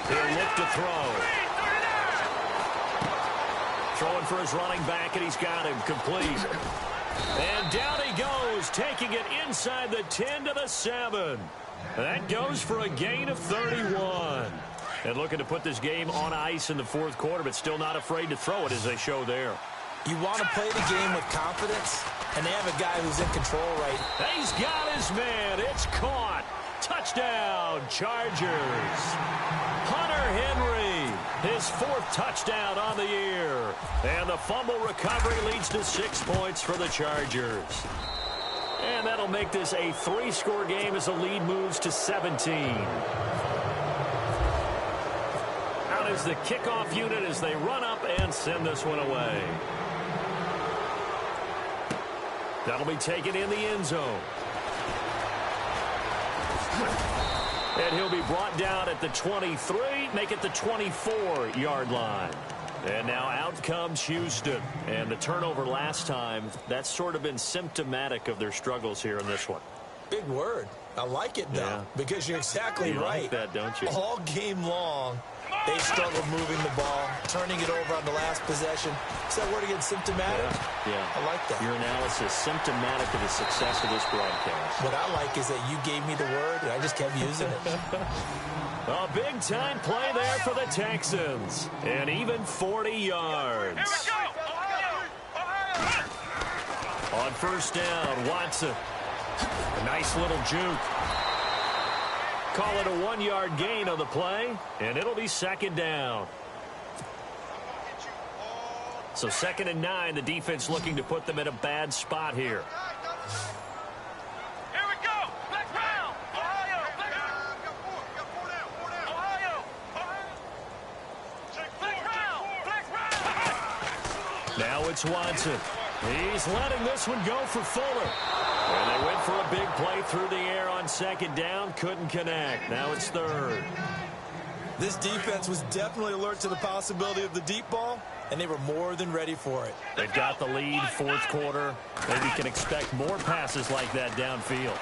He'll look to throw. Throwing for his running back, and he's got him complete. And down he goes, taking it inside the 10 to the 7. That goes for a gain of 31. And looking to put this game on ice in the fourth quarter, but still not afraid to throw it as they show there. You want to play the game with confidence, and they have a guy who's in control right. He's got his man. It's caught. Touchdown, Chargers. Hunter Henry, his 4th touchdown on the year. And the fumble recovery leads to 6 points for the Chargers. And that'll make this a 3-score game as the lead moves to 17. Out is the kickoff unit as they run up and send this one away. That'll be taken in the end zone. And he'll be brought down at the 23, make it the 24-yard line. And now out comes Houston. And the turnover last time, that's sort of been symptomatic of their struggles here in this one. Big word. I like it, though, because you're exactly you right. Like that, don't you? All game long, they struggled moving the ball, turning it over on the last possession. Is that word again, symptomatic? Yeah. I like that. Your analysis, symptomatic of the success of this broadcast. What I like is that you gave me the word, and I just kept using it. A big-time play there for the Texans. And even 40 yards. Here we go! Ohio! On first down, Watson. A nice little juke. Call it a 1-yard gain on the play, and it'll be second down. So 2nd and 9, the defense looking to put them in a bad spot here. Here we go. Flex round. Ohio. Flex round. Ohio. Flex round. Flex round. Now it's Watson. He's letting this one go for Fuller. And they went for a big play through the air on 2nd down. Couldn't connect. Now it's 3rd. This defense was definitely alert to the possibility of the deep ball, and they were more than ready for it. They've got the lead, 4th quarter. Maybe can expect more passes like that downfield.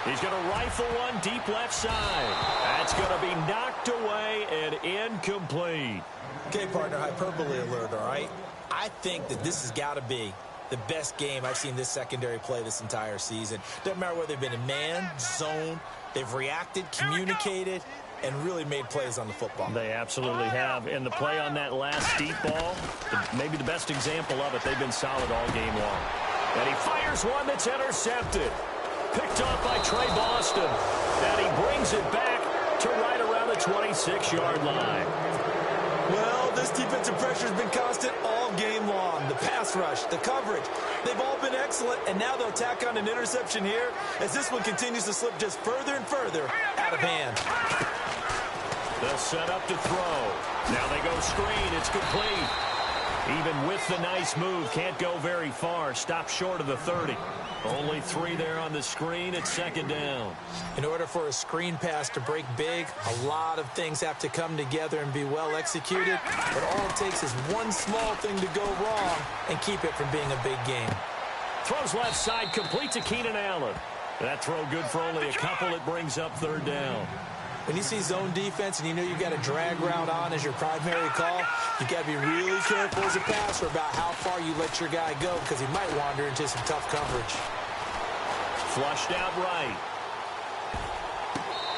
He's going to rifle one deep left side. That's going to be knocked away and incomplete. Okay, partner, hyperbole alert, all right? I think that this has got to be the best game I've seen this secondary play this entire season. Doesn't matter whether they've been in man, zone, they've reacted, communicated, and really made plays on the football. They absolutely have. And the play on that last deep ball, maybe the best example of it, they've been solid all game long. And he fires one that's intercepted. Picked off by Trey Boston. And he brings it back to right around the 26-yard line. Well, this defensive pressure has been constant all game long. The pass rush, the coverage, they've all been excellent, and now they'll tack on an interception here as this one continues to slip just further and further out of hand. They'll set up to throw. Now they go screen. It's complete. Even with the nice move, can't go very far. Stop short of the 30. Only 3 there on the screen at 2nd down. In order for a screen pass to break big, a lot of things have to come together and be well executed. But all it takes is one small thing to go wrong and keep it from being a big game. Throws left side, complete to Keenan Allen. That throw good for only a couple. It brings up 3rd down. When you see zone defense and you know you've got a drag route on as your primary call, you've got to be really careful as a passer about how far you let your guy go because he might wander into some tough coverage. Flushed out right.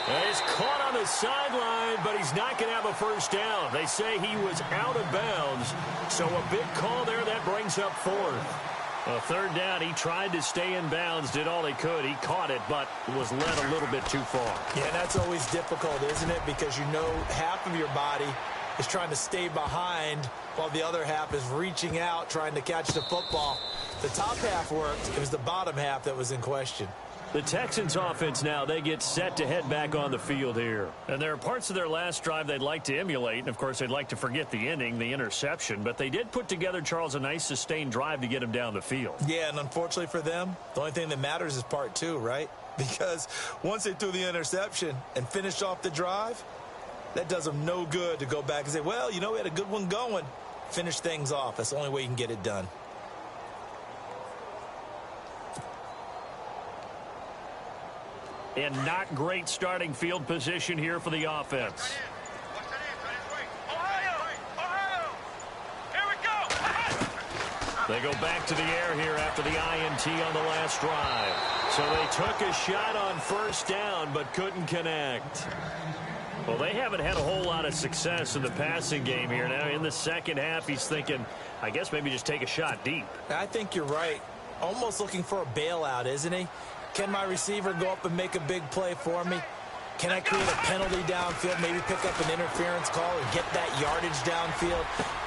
And he's caught on the sideline, but he's not going to have a first down. They say he was out of bounds, so a big call there that brings up 4th. A 3rd down, he tried to stay in bounds, did all he could. He caught it, but was led a little bit too far. Yeah, that's always difficult, isn't it? Because you know half of your body is trying to stay behind while the other half is reaching out, trying to catch the football. The top half worked. It was the bottom half that was in question. The Texans offense now, they get set to head back on the field here. And there are parts of their last drive they'd like to emulate. And, of course, they'd like to forget the ending, the interception. But they did put together, Charles, a nice sustained drive to get him down the field. Yeah, and unfortunately for them, the only thing that matters is part 2, right? Because once they threw the interception and finished off the drive, that does them no good to go back and say, well, you know, we had a good one going. Finish things off. That's the only way you can get it done. And not great starting field position here for the offense. Ohio. Here we go. They go back to the air here after the INT on the last drive. So they took a shot on first down but couldn't connect. Well, they haven't had a whole lot of success in the passing game here. Now in the second half, he's thinking, I guess maybe just take a shot deep. I think you're right. Almost looking for a bailout, isn't he? Can my receiver go up and make a big play for me? Can I create a penalty downfield, maybe pick up an interference call or get that yardage downfield?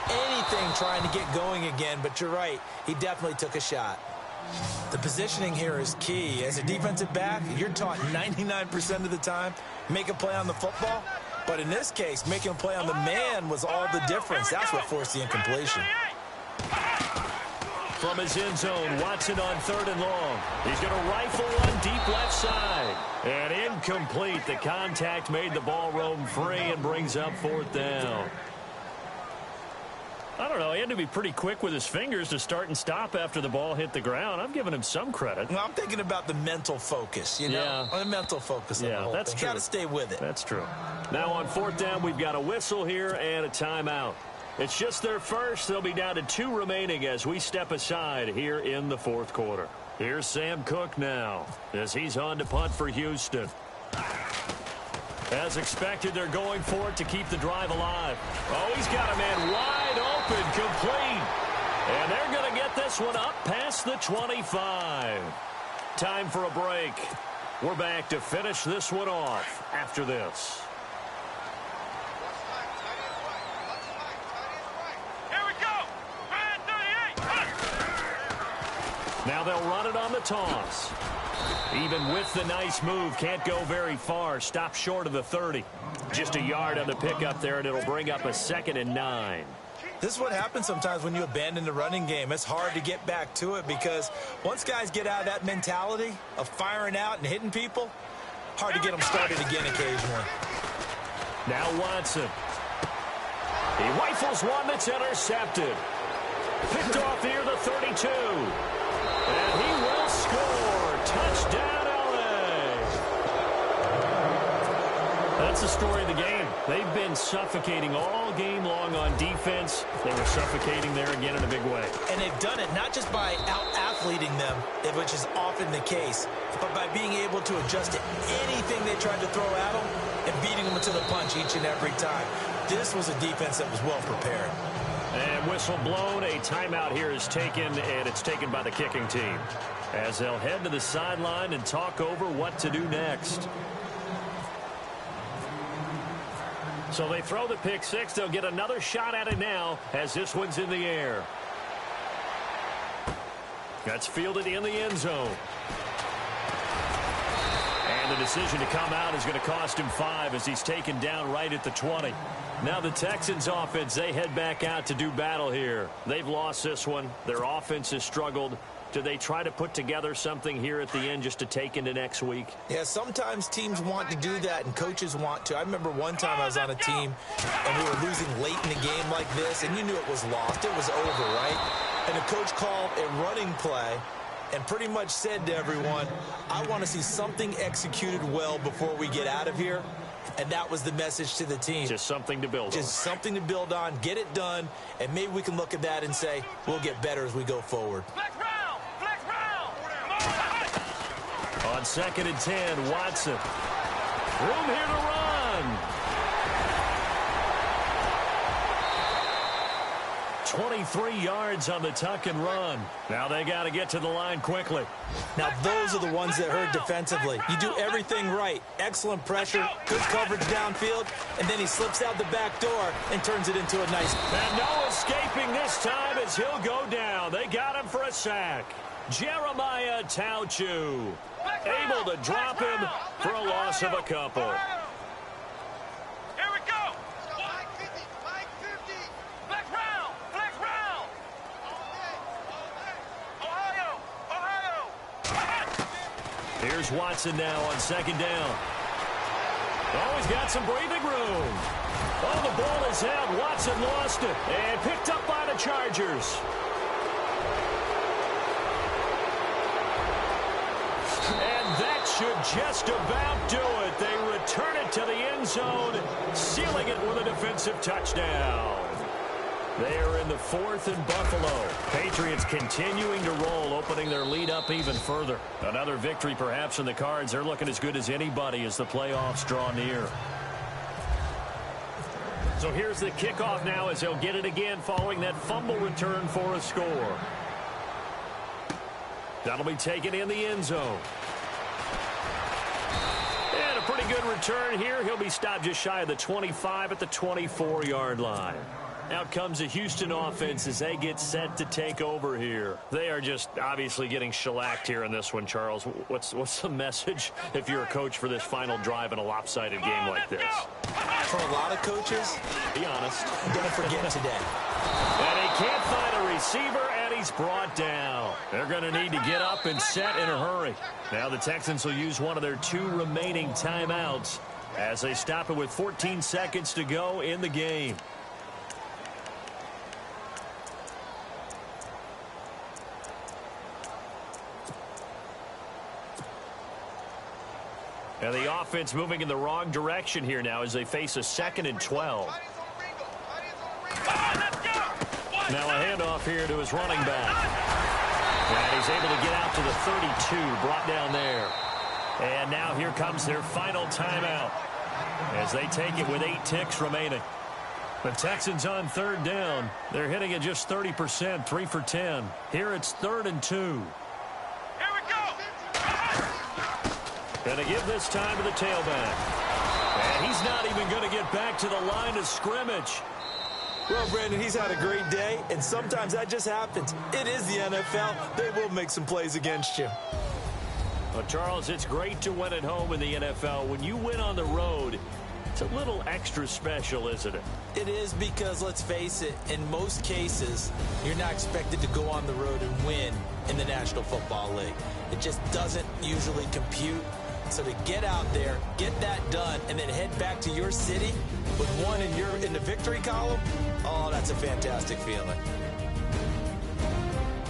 Anything trying to get going again, but you're right. He definitely took a shot. The positioning here is key. As a defensive back, you're taught 99% of the time, make a play on the football. But in this case, making a play on the man was all the difference. That's what forced the incompletion. From his end zone, Watson on 3rd and long. He's going to rifle one deep left side. And incomplete. The contact made the ball roam free and brings up 4th down. I don't know. He had to be pretty quick with his fingers to start and stop after the ball hit the ground. I'm giving him some credit. Well, I'm thinking about the mental focus, you know? Yeah. The mental focus of the whole that's thing. true. Got to stay with it. That's true. Now on 4th down, we've got a whistle here and a timeout. It's just their first. They'll be down to 2 remaining as we step aside here in the 4th quarter. Here's Sam Cook now as he's on to punt for Houston. As expected, they're going for it to keep the drive alive. Oh, he's got a man wide open, complete. And they're going to get this one up past the 25. Time for a break. We're back to finish this one off after this. Here we go. Man 38. Now they'll run it on the toss. Even with the nice move, can't go very far. Stop short of the 30. Just a yard on the pickup there, and it'll bring up a 2nd and 9. This is what happens sometimes when you abandon the running game. It's hard to get back to it because once guys get out of that mentality of firing out and hitting people, hard to get them started again occasionally. Now Watson. He rifles one that's intercepted. Picked off near the 32. And he will score. Touchdown, LA. That's the story of the game. They've been suffocating all game long on defense. They were suffocating there again in a big way. And they've done it not just by out-athleting them, which is often the case, but by being able to adjust to anything they tried to throw at them and beating them to the punch each and every time. This was a defense that was well prepared. And whistle blown. A timeout here is taken, and it's taken by the kicking team, as they'll head to the sideline and talk over what to do next. So they throw the pick six. They'll get another shot at it now as this one's in the air. That's fielded in the end zone. And the decision to come out is going to cost him 5 as he's taken down right at the 20. Now the Texans offense, they head back out to do battle here. They've lost this one. Their offense has struggled. Do they try to put together something here at the end just to take into next week? Yeah, sometimes teams want to do that and coaches want to. I remember one time I was on a team and we were losing late in the game like this, and you knew it was lost. It was over, right? And the coach called a running play and pretty much said to everyone, I want to see something executed well before we get out of here. And that was the message to the team. Just something to build on. Just something to build on, get it done, and maybe we can look at that and say, we'll get better as we go forward. Flex round. Flex round. On 2nd and 10, Watson. Room here to run. 23 yards on the tuck and run. Now they got to get to the line quickly. Now those are the ones that hurt defensively. You do everything right. Excellent pressure, good coverage downfield, and then he slips out the back door and turns it into a nice... And no escaping this time as he'll go down. They got him for a sack. Jeremiah Tauchu able to drop him for a loss of a couple. Here we go. Flex round. Flex round. Ohio. Here's Watson now on 2nd down. Oh, he's got some breathing room. Oh, the ball is out. Watson lost it and picked up by the Chargers. And that should just about do it. They return it to the end zone, sealing it with a defensive touchdown. They are in the 4th and Buffalo. Patriots continuing to roll, opening their lead up even further. Another victory perhaps in the cards. They're looking as good as anybody as the playoffs draw near. So here's the kickoff now as they'll get it again following that fumble return for a score. That'll be taken in the end zone. And a pretty good return here. He'll be stopped just shy of the 25 at the 24-yard line. Out comes the Houston offense as they get set to take over here. They are just obviously getting shellacked here in this one, Charles. What's the message if you're a coach for this final drive in a lopsided game like this? For a lot of coaches, Be honest. don't forget today. And he can't find a receiver, and he's brought down. They're going to need to get up and set in a hurry. Now the Texans will use one of their 2 remaining timeouts as they stop it with 14 seconds to go in the game. And the offense moving in the wrong direction here now as they face a 2nd and 12. Now a handoff here to his running back. And he's able to get out to the 32, brought down there. And now here comes their final timeout as they take it with 8 ticks remaining. The Texans on 3rd down. They're hitting at just 30%, 3 for 10. Here it's 3rd and 2. Here we go. Going to give this time to the tailback. And he's not even going to get back to the line of scrimmage. Well, Brandon, he's had a great day, and sometimes that just happens. It is the NFL. They will make some plays against you. Well, Charles, it's great to win at home in the NFL. When you win on the road, it's a little extra special, isn't it? It is because, let's face it, in most cases, you're not expected to go on the road and win in the National Football League. It just doesn't usually compute. So to get out there, get that done, and then head back to your city with one in the victory column, oh, that's a fantastic feeling.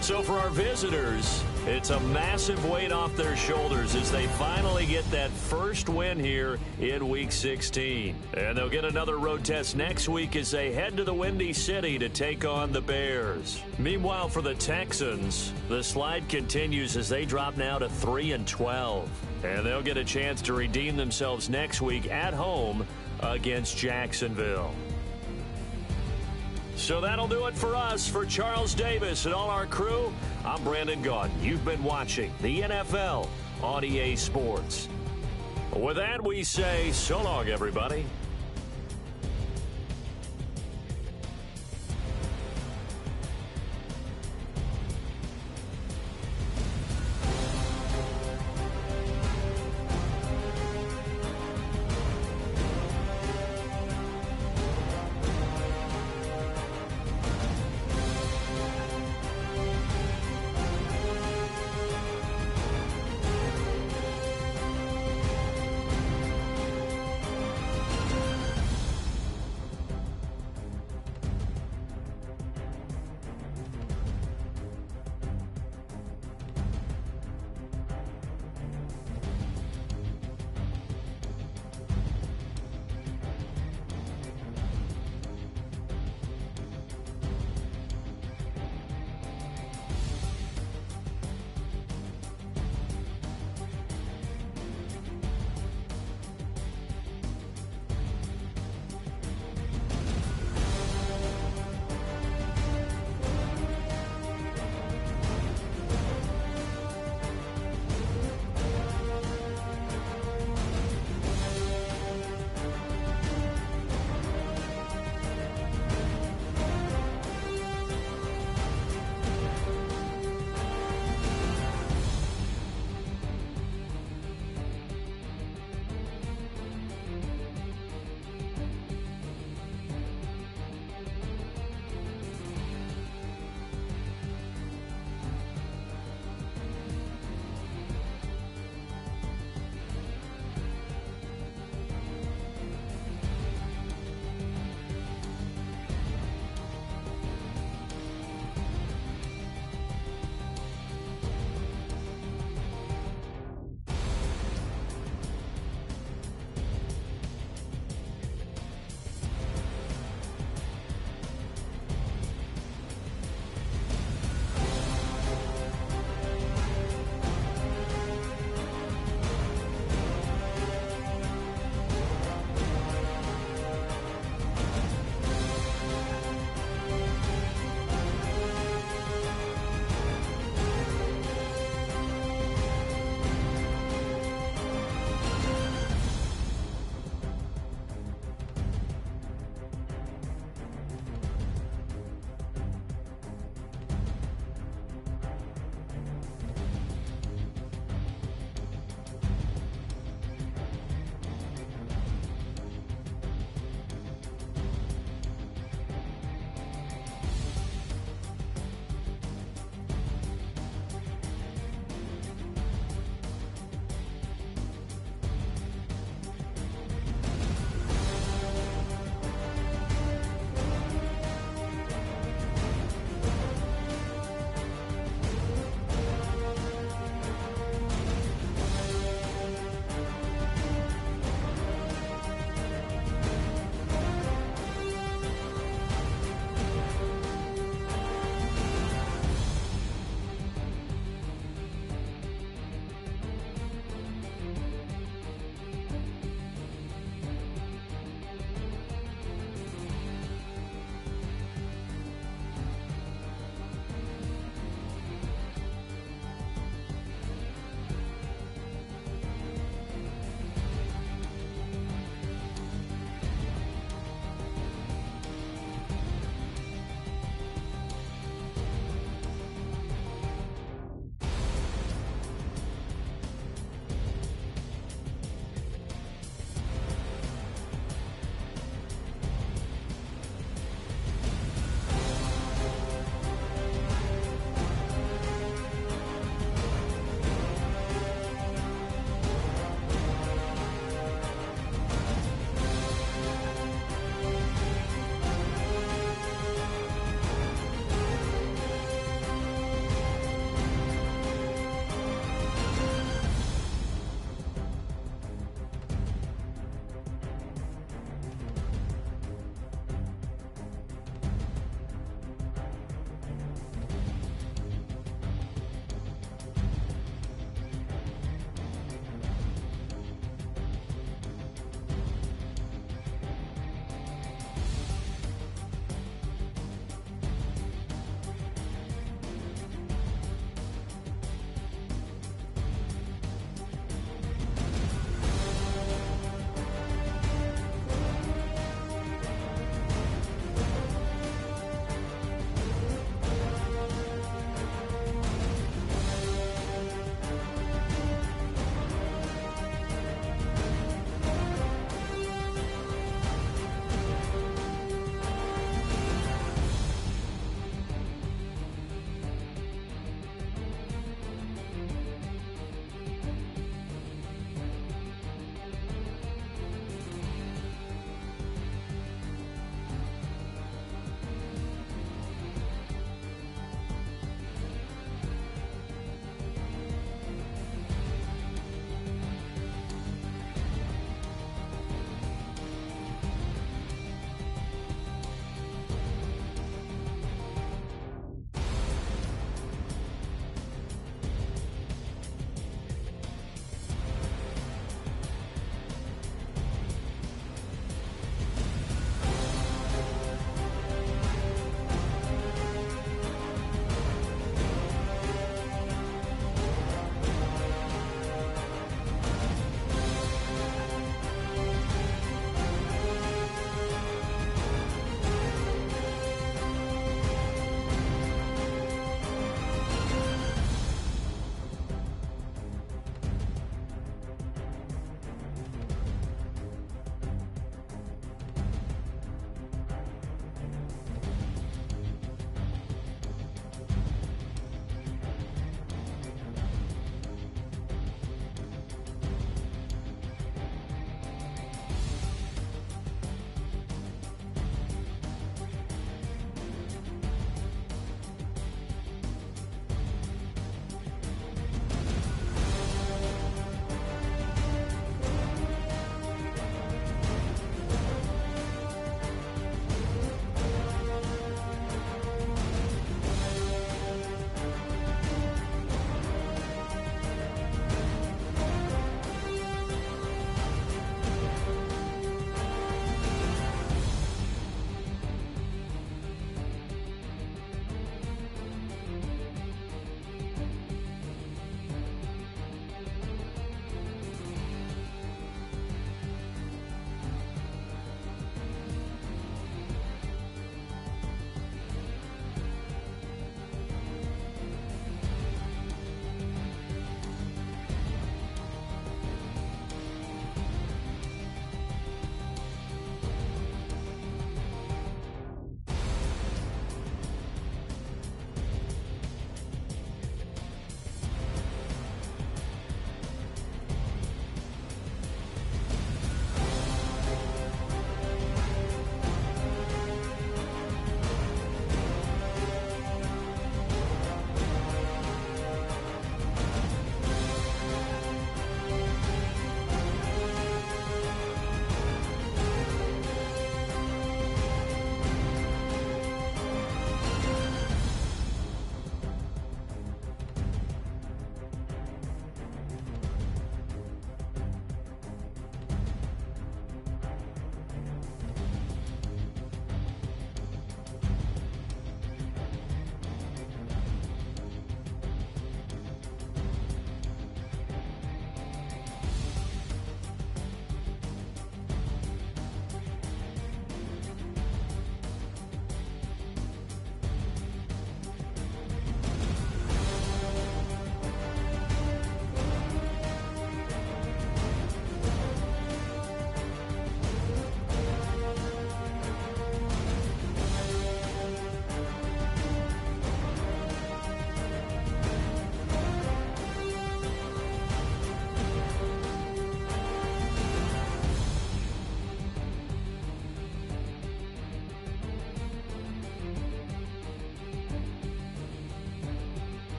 So for our visitors, it's a massive weight off their shoulders as they finally get that first win here in Week 16. And they'll get another road test next week as they head to the Windy City to take on the Bears. Meanwhile, for the Texans, the slide continues as they drop now to 3-12. And they'll get a chance to redeem themselves next week at home against Jacksonville. So that'll do it for us. For Charles Davis and all our crew, I'm Brandon Gaudin. You've been watching the NFL on EA Sports. With that, we say so long, everybody.